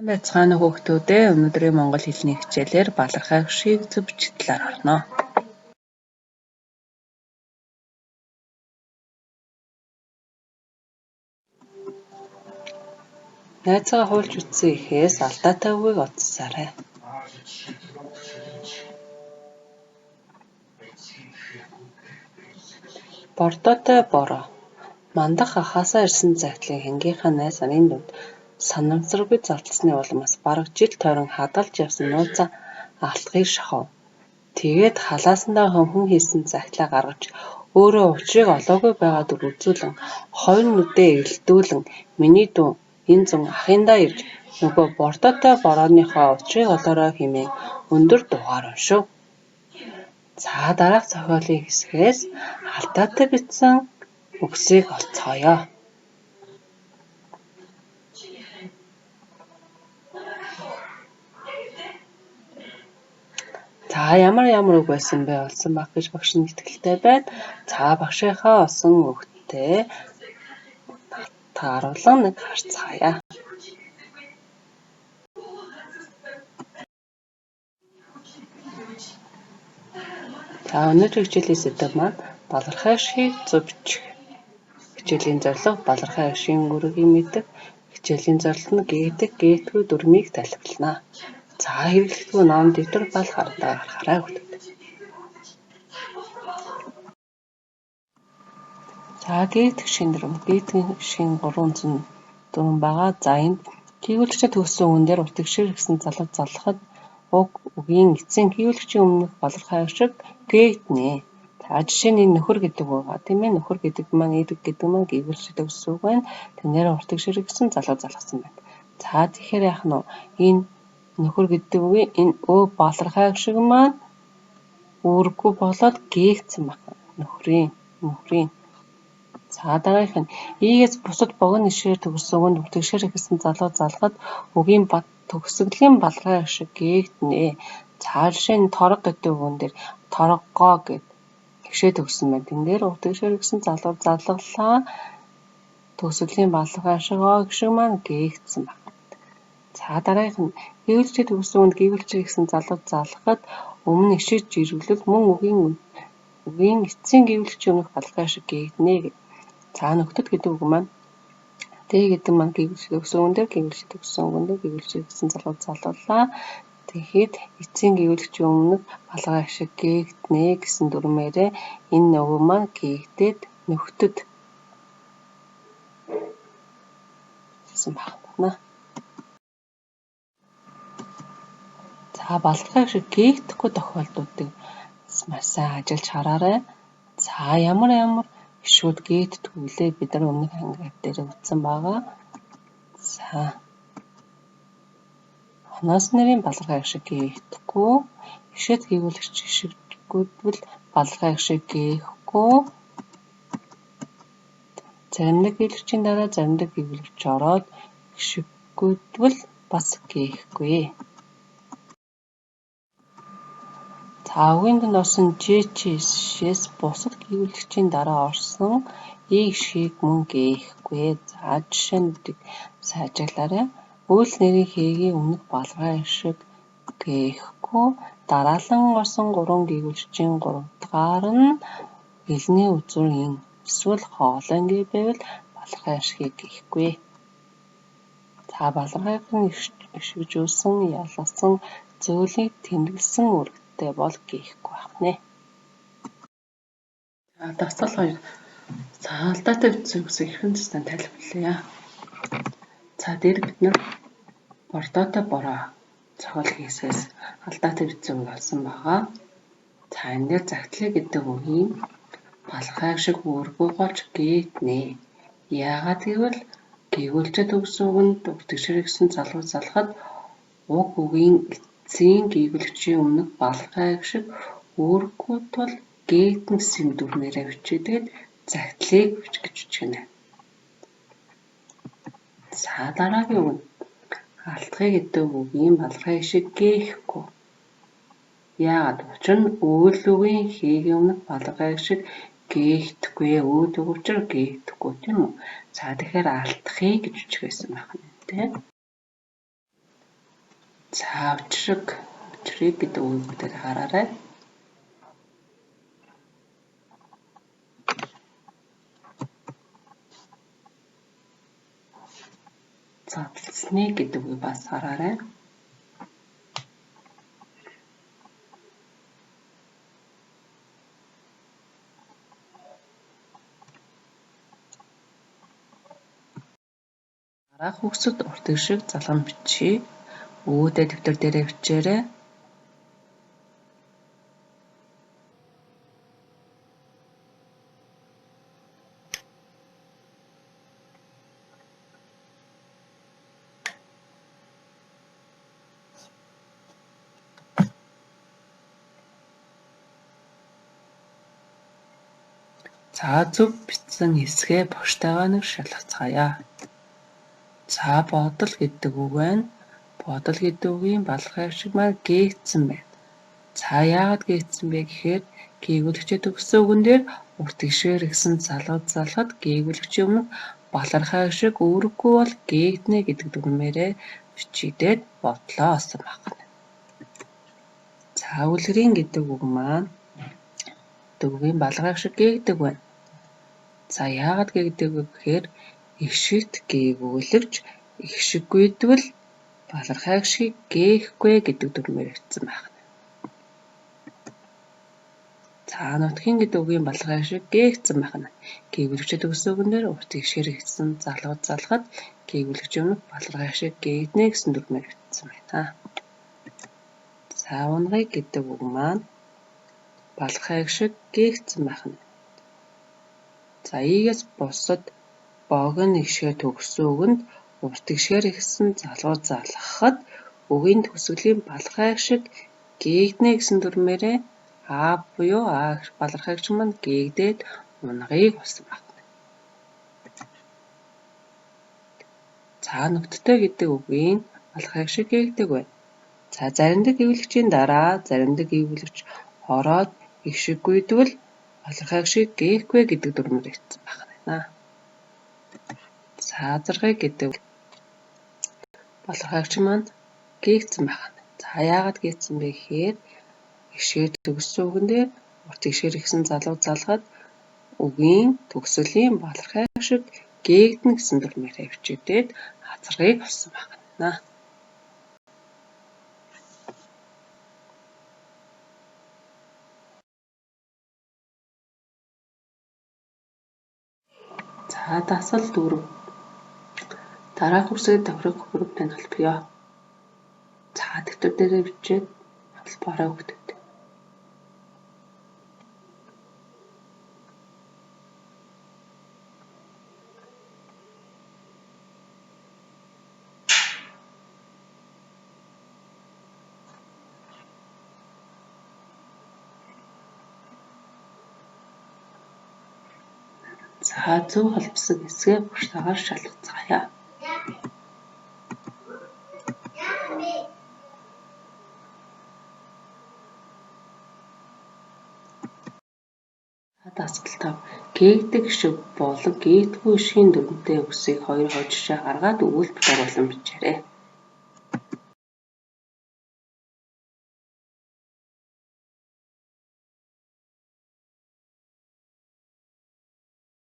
Байцгаана хүүхдүүдээ өнөөдрийн монгол хэлний хичээлээр балархай агшийг зөв бичлэлээр орно. Найзгаа хуульч үтсэн ихээс алдаатай үгийг одсоосаарай. Бордоотой бороо. Мандах ахаасаа ирсэн загтлын хангийнхаа найз нарын дунд санамсаргүй залтсны улмаас бараг жил тойрон хадгалж явсан нууцаа алтхыг шахав. Тэгээд халаасандаа хөнхөн хийсэн загтлаа гаргаж өөрөө учрыг олоогүй байгаад үзүүлэн хоёр нүдээ эрэлдүүлэн миний дүү энэ зун ахындаа ирж нөгөө бордоотой борооныхоо учрыг олоорой хэмээн өндөр дуугаар уншив. За дараах зохиолын хэсгээс алдаатай бичсэн үгсийг олцгоё. За ямар үг байсан бэ олсон баг гэж багш нь итгэлтэй байна. За багшийнхаа олсон үгтээ тааруулан нэг харцгаая. За өнөөдрийн хичээлийн сэдэв маань балархай агшийг зөв бичих. Хичээлийн зорилго балархай агшийн үүргийг мэдэх. Хичээлийн зорилго нь гээдгүй дүрмийг тайлбарлана. За хэрэглэхгүй ном дэвтэр бол харахаарай хүүхдүүд. За гээдэх шин дүрм. Гээдгийн шин 300 дүрм байгаа. За энд гүйвэлэгчд төгссөн үгэн дээр утгашир гэсэн залуу залхахад үгийн эцсийн гүйвэлэгчийн өмнөх балархай агшиг гээднэ. За жишээ нь нөхөр гэдэг байгаа тийм ээ. Нөхөр гэдэг маань гэдэг маань гүйвэлэгчд төгссөн үг байна. Тэнээр утгашир гэсэн залуу залхасан байна. За тэгэхээр яах нь энэ нөхөр гэдэг үгийн энэ балархай агшиг маань үүрэггүй болоод гээгдсэн байна. Нөхрийн. За дараагийнх нь ийгээс бусад богино ишгээр төгссөн үгэнд утгашир гэсэн залуу залхад үгийн төгсгөлийн балархай агшиг гээгднэ. За жишээ нь торог гэдэг үгэн дээр тороггоо гэд ишээ төгссөн байна. Тэн дээр утгашир гэсэн залуу залгалаа төгсгөлийн балархай агшиг маань гээгдсэн байна. За дараагийнх нь гүйвэлэгчд төгссөн үгэнд гүйвэлэгчид гэсэн залуу залхахад өмнө ишиж ирүүлвэл мөн үгийн эцсийн гүйвэлэгчийн өмнөх балархай агшиг гээгднэ гэх. За нөхдөд гэдэг үг маань Тэ гэдэг маань гүйвэлэгчд төгссөн үгэн дээр гүйвэлэгчд төгссөн үгэн дээр гүйвэлэгчд гэсэн залуу залуулаа. Тэгэхэд эцсийн гүйвэлэгчийн өмнөх балархай агшиг гээгднэ гэсэн дүрмээрээ энэ нөгөө маань гээгдээд нөхдөд гэсэн байна. За балархай агшиг гээгдэхгүй тохиолдлуудыг маш сайн ажиллаж хараарай. За ямар гişүүд гээгддэггүй лээ бид нар өмнөх ангид дээр үзсэн байгаа. За оноос нэрийн балархай агшиг гээгдэхгүй, гişэд гүйвэлэгч гişгдвэл балархай агшиг гээхгүй. Заримдаг гүйвэлэгчийн дараа заримдаг гүйвэлэгч ороод гişгдвэл бас гээхгүй. За үгийн дунд орсон жишээс бусад гүйвэлэгчийн дараа орсон гişгийг мөн гээхгүй. За жишээнүүдийг сайн ажиглаарай. Үйл нэрийн хэгийн өмнөх балархай агшиг гээхгүй. Дараалан орсон 3 гүйвэлэгчийн 3 дахь нь хэлний үзүүрийн эсвэл хоолойн байвал балархай агшиг гээхгүй. За балархайг нь ишгжүүлсэн, ялгсан, зөөлийг тэмдэглэсэн үүрэгтэй бол гээхгүй байх нэ. За дасгал 2. За алдаатай бичсэн үгсийг эрхэм тусдаа тайлбарлая. За дээр бид нар бордоотой бороо зохиолын хэсгээс алдаатай бичсэн үг олсон байгаа. За энэ дээр загтлыг гэдэг үгийн балархай агшиг үүрэггүй болж гээгднэ. Яагаад гэвэл гүйвэлэгчд төгссөн үгэнд утгашир гэсэн залуу залхахад үгийн эцсийн гүйвэлэгчийн өмнөх балархай агшиг үүрэггүй тул гээгдэн гэсэн дүрмээрээ бичигдээд загтлыг бичгэнэ. За дараагийн үг нь алтхыг гэдэг үгийн балархай агшиг гээхгүй. Яагаад? Учир нь үйл үгийн хэгийн өмнөх балархай агшиг гээгдэхгүй. Үйл үг учир гээгдэхгүй тийм үү? За тэгэхээр алтхыг гэж бичих байсан байх нь тийм. За учрыг гэдэг үгийг бүгдээр хараарай. Задлсны гэдэг үгийг бас хараарай. Дараах үгсэд урт гişиг залган бичиж үүдээ дэвтэр дээрээ бичээрэй. За зөв бичсэн хэсгээ поштойгоо нэг шалгацгаая. За бодол гэдэг үг байна. Бодол гэдэг үгийн балархай шиг маань гээгдсэн байна. За яагаад гээгдсэн бэ гэхээр гээгүүлэгчээ төгссөн үгэн дээр урт гişгээр гэсэн залгахад гээгүүлэгчийн өмнө балархай шиг үүрэггүй бол гээгднэ гэдэг дүгнэмээрээ бичигдээд бодлоо олсон байна. За үлгэрийн гэдэг үг маань үгийн балархай шиг гээгдэг байна. За яагаад гээгдэг вэ гэхээр ишигт гээгүүлэгч ишиггүйдвэл балархай шиг гээхгүй гэдэг дүгнэмээр бичсэн байна. За нутгийн гэдэг үгийн балархай шиг гээгдсэн байна. Гээгүүлэгчээ төгссөн үгэн дээр урт гişгээр гэсэн залгахад гээгүүлэгчийн өмнө балархай шиг гээгднэ гэсэн дүгнэмээр бичсэн байна. За унгай гэдэг үг маань балархай шиг гээгдсэн байна. За ийгээс бусад богино гişгээр төгссөн үгэнд урт гişгээр ихсэн залгахад үгийн төгсгөлийн балархай шиг гээгднэ гэсэн дүрмээрээ а буюу а балархайч маань гээгдээд унгыг болсон байна. За нүдтэй гэдэг үгийн балархай шиг гээгдэг байна. За заримдаа гээгүүлэгчийн дараа заримдаа гээгүүлэгч ороод ишиггүйдвэл балархай шиг гээхгүй гэдэг дүрмээр бичсэн байна. Заазаргай гэдэг балархайч маань гээгдсэн байна. За яагаад гээгдсэн бэ гэхээр гişгээр төгссөн үгэн дээр урт гişгээр ихсэн залгахад үгийн төгсгөлийн балархай шиг гээгднэ гэсэн дүрмээрээ бичигдээд хазаргыг олсон байна. За дасгал 4. Дараах үгсийг тохирох групптэй холбоё. За дэвтэр дээрээ бичээд холбоорой өгдөг. За зөв холбосон хэсгээ буштайгаар шалгацгаая. Дасгал 5. Гээгдэг гişиг болон гээгдэхгүй гişгийн дүрмтэй үгсийг хоёр жишээ гаргаад өгүүлбэр оруулан бичээрэй.